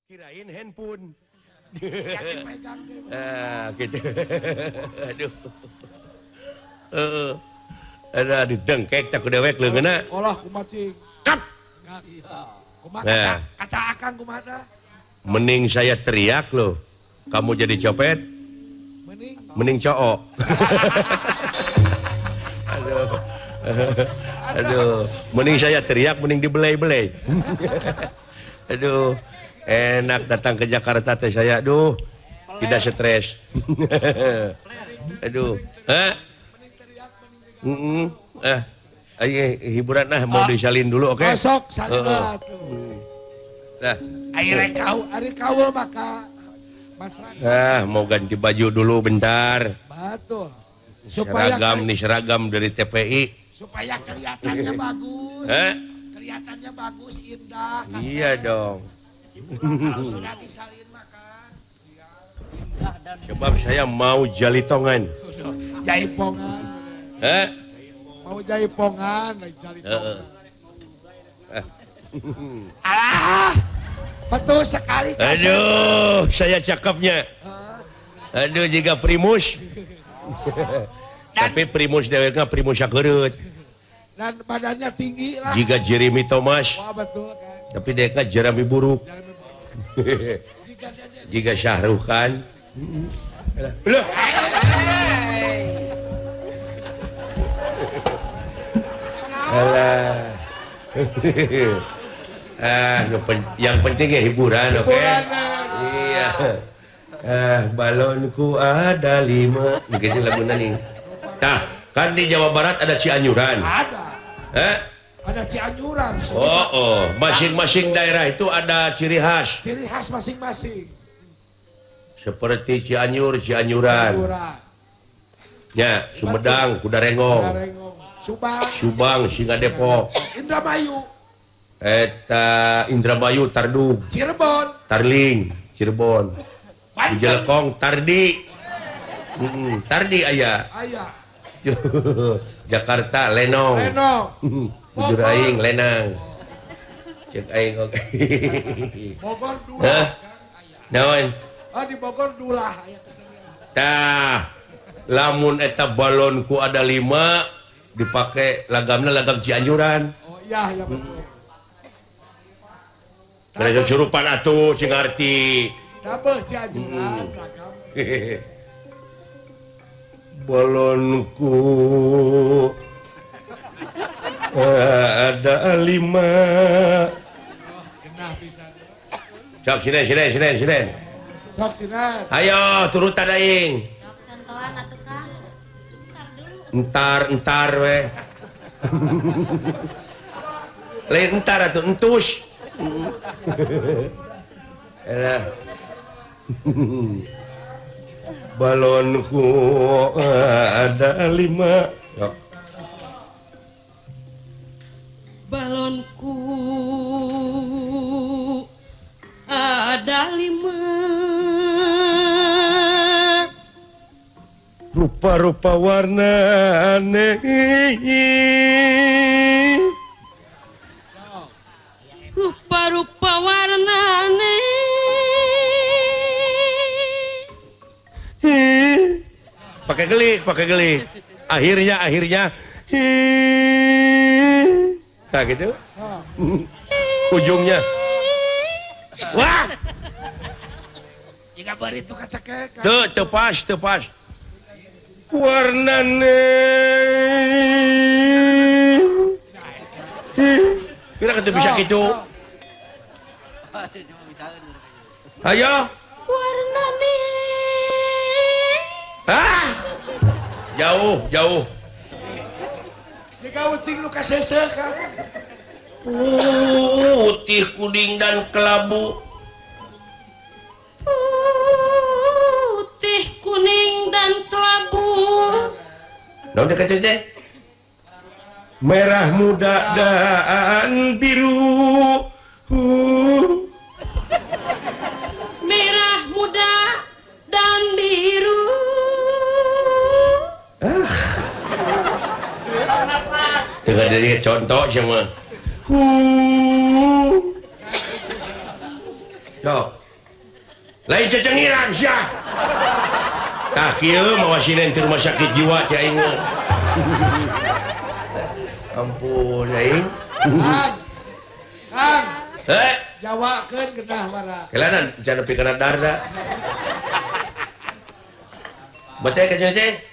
Kirain handphone. Yang dipegang teh. Gitu. Aduh. Ada didengkek tak ku dewek leungeunna. Olah kumaha cing. Kat. Kumaha kata akang kumaha tah? Mending saya teriak loh. Kamu jadi copet. Mending cowok. Aduh. Mending saya teriak, mending dibelai-belai. Aduh. Enak datang ke Jakarta teh saya. Aduh. Tidak stres. Aduh. Hah? Ayo hiburan mau disalin dulu, oke? Besok salin atuh. Nah, Ari kau maka masyarakat. mau ganti baju dulu bentar. Betul. Seragam dari TPI. Supaya kelihatannya bagus. Kelihatannya bagus, indah. Kasar. Iya dong. Kalau sudah disalin maka Sebab saya mau jalitongan. jaipongan. Mau jaipongan, jalitongan. Betul sekali. Aduh, saya cakepnya. Aduh, jika primus. Tapi primus deweknya primus sakereut. Dan badannya tinggi lah. Jika Jeremy Thomas. Wah betul kan. Tapi dia Jeremy buruk. Jika Syahrukh Khan. Loh. Alah. Yang penting ya hiburan, oke? Iya. Balonku ada 5. Begitu lagunya nih. Nah, kan di Jawa Barat ada Cianjuran. Ada. Ada Cianjuran. Masing-masing daerah itu ada ciri khas. Ciri khas masing-masing. Seperti Cianjuran. Ya, Sumedang, Kudarengong. Subang, Singa Depok. Indramayu. Indramayu, Tardug. Cirebon. Tarling, Cirebon. Di Jelekong, Tardi. Tardi aya. Jakarta, Lenong. Bujur aing, Lenang. Cek aing oke. Bogor Dulah. Naon? Di Bogor Dulah. Tah, lamun eta balonku ada 5 dipakai lagamnya lagam Cianjuran. Oh iya betul. Ada curupan atuh sing ngarti. Dabeh Cianjuran lagam. Balonku ada 5. Genah pisan. Sok sinen. Sok sinan. Ayo turutan aing. Sok contohan atuh Kang. Entar we. Lain entar atuh entus. Elah. Balonku ada 5. Yok. Balonku ada 5. Rupa-rupa warna aneh. Rupa-rupa warna aneh. Pakai gelik. Akhirnya. Nah gitu. Ujungnya. Wah. Jika bari itu kacekek. Tepas. Warnane. Kira kita bisa gitu. Ayo. Warnane. Jauh. Jika ucing lu kasese kan. Putih, kuning dan kelabu. Putih, kuning dan kelabu. Naon dekat teh? Merah muda dan biru. Merah muda dan biru. Tengah dari contoh sama. Sok. Lain cecengiran sia. Tah kieu mawasinen ke rumah sakit jiwa cai aing. Ampun aing. Kang, Heh, jawakeun genah mara. kelanan can nepi kana darda. Baca ka teh.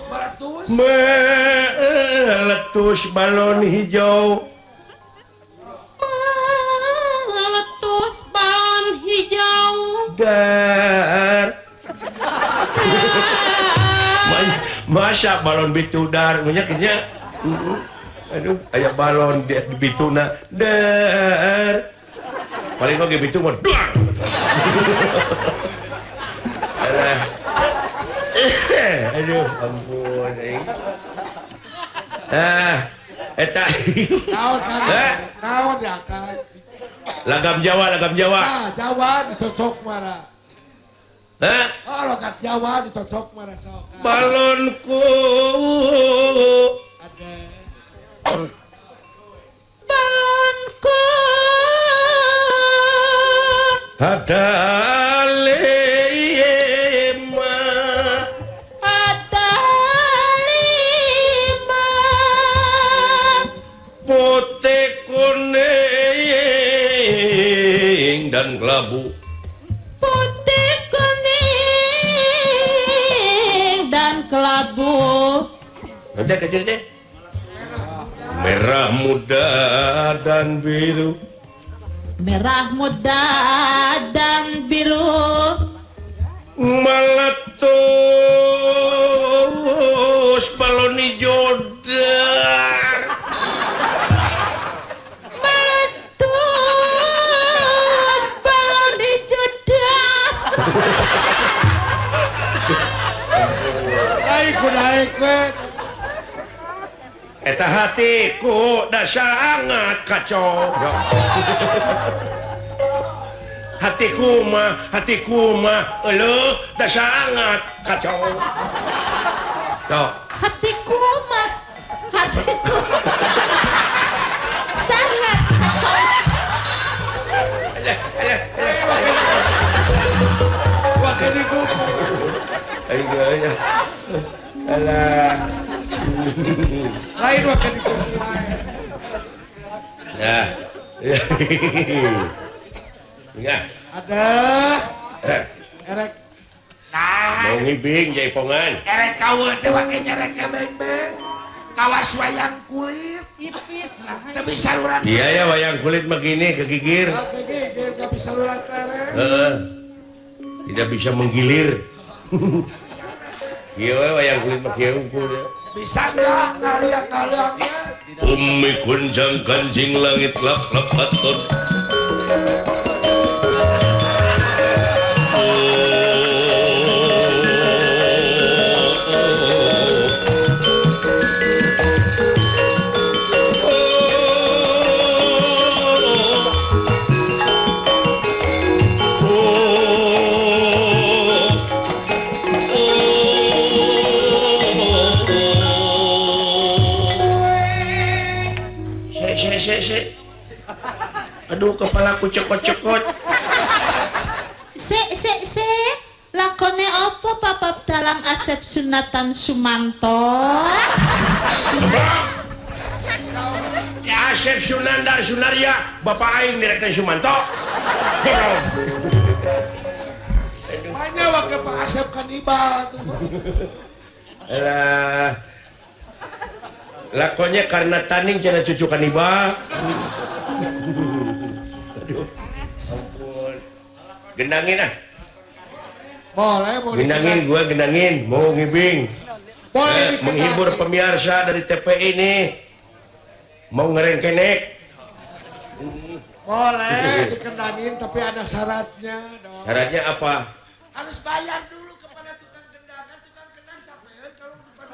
Meletus. Meletus balon hijau. Meletus balon hijau. Dar. Masa balon bitudar banyaknya. Aduh, aya balon di bituna. Dar. Paling oge bitu mah dar. Alah. Aduh, ampun aing. Eta. Naon kan? Heh? Naon ya kan? Lagam Jawa. Ah, Jawa dicocok mara. Hah? Oh, logat Jawa dicocok mara sok. Kang. Balonku Ada. Balonku ada lima ada 5. putih kuning dan kelabu. Putih kuning dan kelabu. Nanti kecil deh. Merah muda dan biru. Merah muda dan biru. Meletus balon hijau dar. Meletus balon hijau dar. Naik we. Eta hatiku dah sangat kacau. Hatiku mah elu dah sangat kacau. Sok. Hatiku sangat kacau. Wakan iku. Ayo. Alah. Lain wakan iku. Lain. Ya. Ya. Ada. Erek. Mau ngibing jaipongan. Erek kawe teh wake nyerek ke beng-beng. Kawas wayang kulit. Tapi saluran. Iya ya wayang kulit begini kegigir. Oke, gigir tapi saluran tereng. Tidak bisa menggilir. Iya we wayang kulit makieu unggul ya. Bisa enggak ngaliang-ngaliangnya? Bumi kunjang kanjing langit lap lap baton. Aduh kepalaku cekot-cekot. Se lakone opo papap dalam Asep Sunatan Sumanto. Ya Asep Sunandar Sunaria Bapak aing direkan Sumanto. Goblok. Makanya wake Pak Asep kanibal tuh. Alah. Lakonnya karena taning cenah cucu kanibal. Aduh. Ampun. Gendangin ah. Boleh, mau Gendangin gua gendangin mau ngibing. Boleh Menghibur pemirsa dari TPI ini. Mau ngerengkenek. Boleh dikendangin tapi ada syaratnya dong. Syaratnya apa? Harus bayar dulu kepada tukang kendang. Kan tukang kendang capek kalau depan.